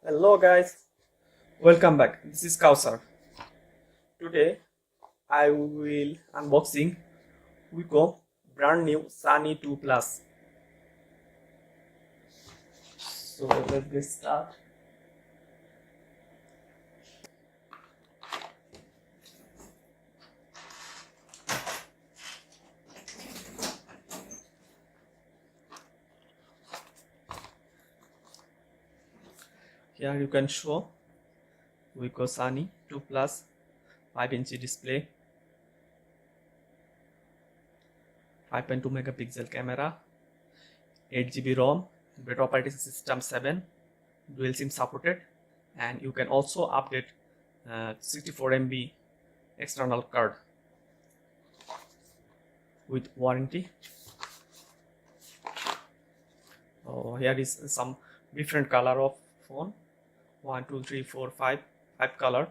Hello guys, welcome back. This is Kausar. Today I will unboxing Wiko brand new Sunny 2 Plus. So let's get started. Here you can show Wiko Sunny 2 Plus 5-inch display, 5.2 megapixel camera, 8 GB ROM, Android operating system 7, dual SIM supported, and you can also update 64 MB external card with warranty. Here is some different color of phone. 1 2 3 4 5 color.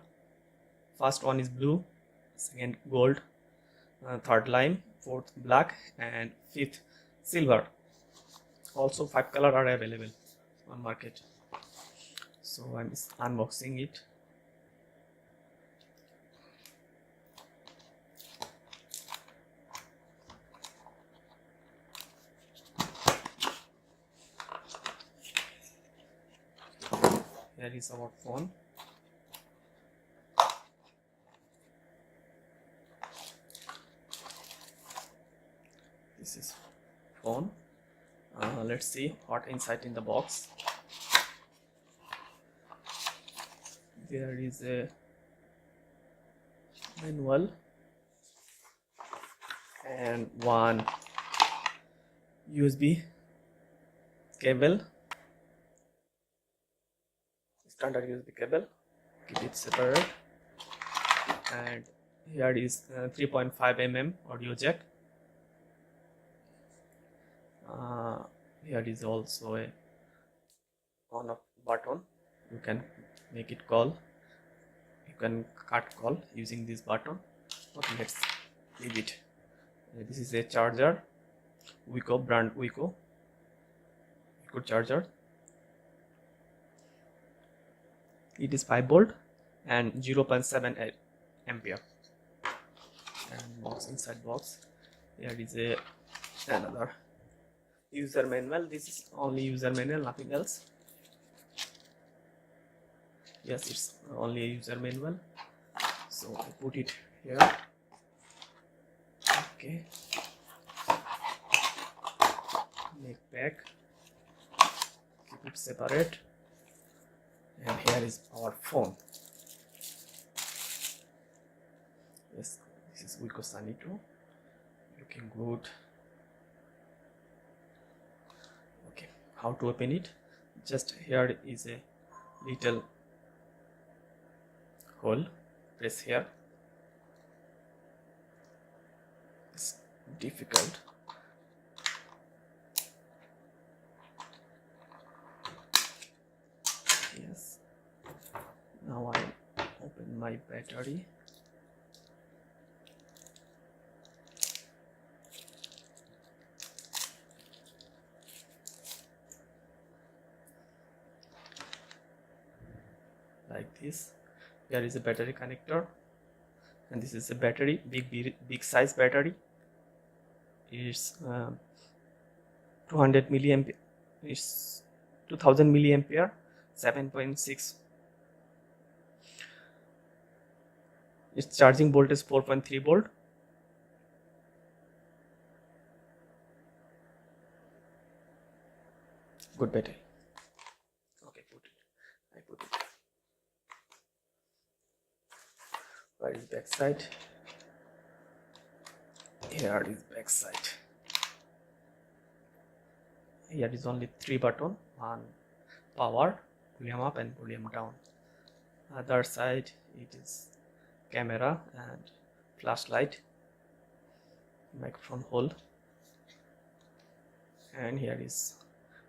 First one is blue, second gold, third lime, fourth black, and fifth silver. Also 5 color are available on market. So I'm unboxing it. Here is our phone. This is phone. Let's see what inside in the box. There is a manual and one USB cable, standard USB cable, keep it separate, and here is 3.5 mm audio jack. Here is also a on off button. You can make it call, you can cut call using this button. Okay, let's leave it. This is a charger, Wiko brand, Wiko charger. It is 5 volt and 0.78 ampere. And box, inside box, here is another user manual. This is only user manual, nothing else. Yes, it's only a user manual. So I put it here. Okay. Make pack. Keep it separate. And here is our phone. Yes, this is Wiko Sunny 2. Looking good. Okay, how to open it? Just here is a little hole. Press here. It's difficult. Yes. Now I open my battery. Like this. Here is a battery connector, and this is a battery, big size battery. It's 200 milliampere. It's 2000 milliampere, 7.6. Its charging voltage 4.3 volt. Good battery. Okay, I put it. Where is back side? Here is back side. Here is only 3 buttons, one power, volume up and volume down. Other side it is camera and flashlight, microphone hole, and here is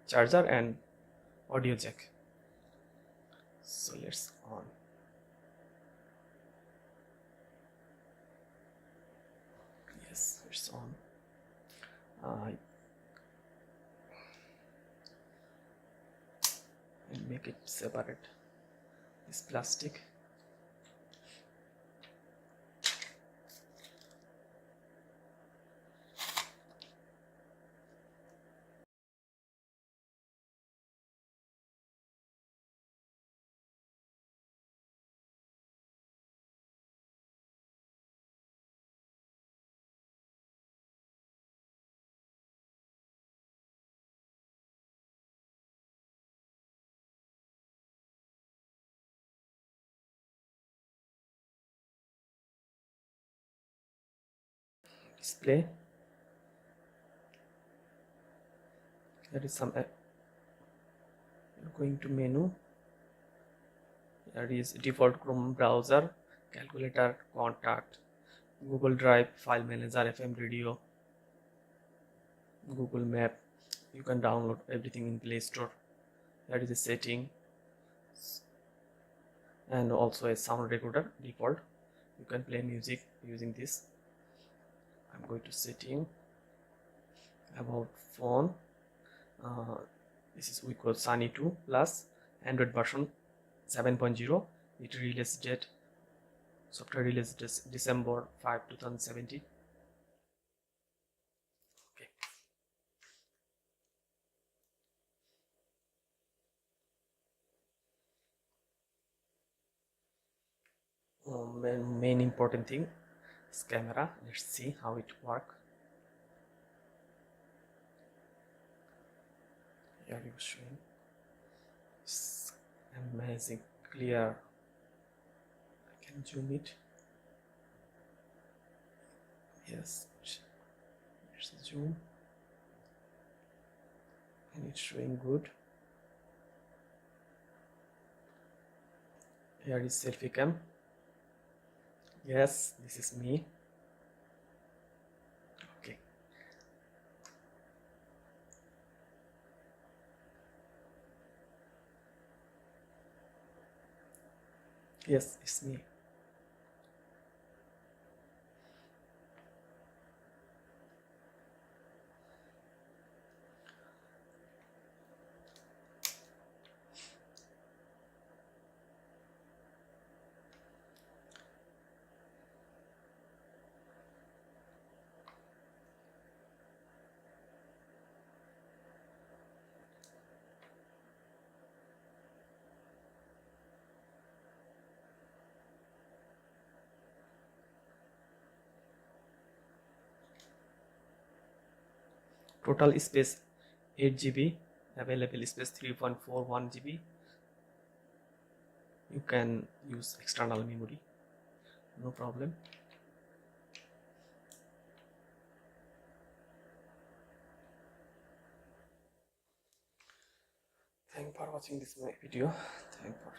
charger and audio jack. So let's on. Yes, it's on. And make it separate. this plastic. Display. There is some going to menu. There is default Chrome browser, calculator, contact, Google Drive, file manager, FM radio, Google Map. You can download everything in Play Store. There is a setting and also a sound recorder default. You can play music using this. I'm going to setting. About phone. This is Wiko Sunny 2 Plus, Android version 7.0. It release date, software release December 5, 2017. Okay. Main important thing is camera. Let's see how it works. Here you showing. It's amazing clear. I can zoom it. Yes, let's zoom, and it's showing good. Here is selfie cam. Yes, this is me. Okay. Yes, it's me. Total space 8 GB, available space 3.41 GB. You can use external memory, no problem. Thanks for watching this video. Thanks for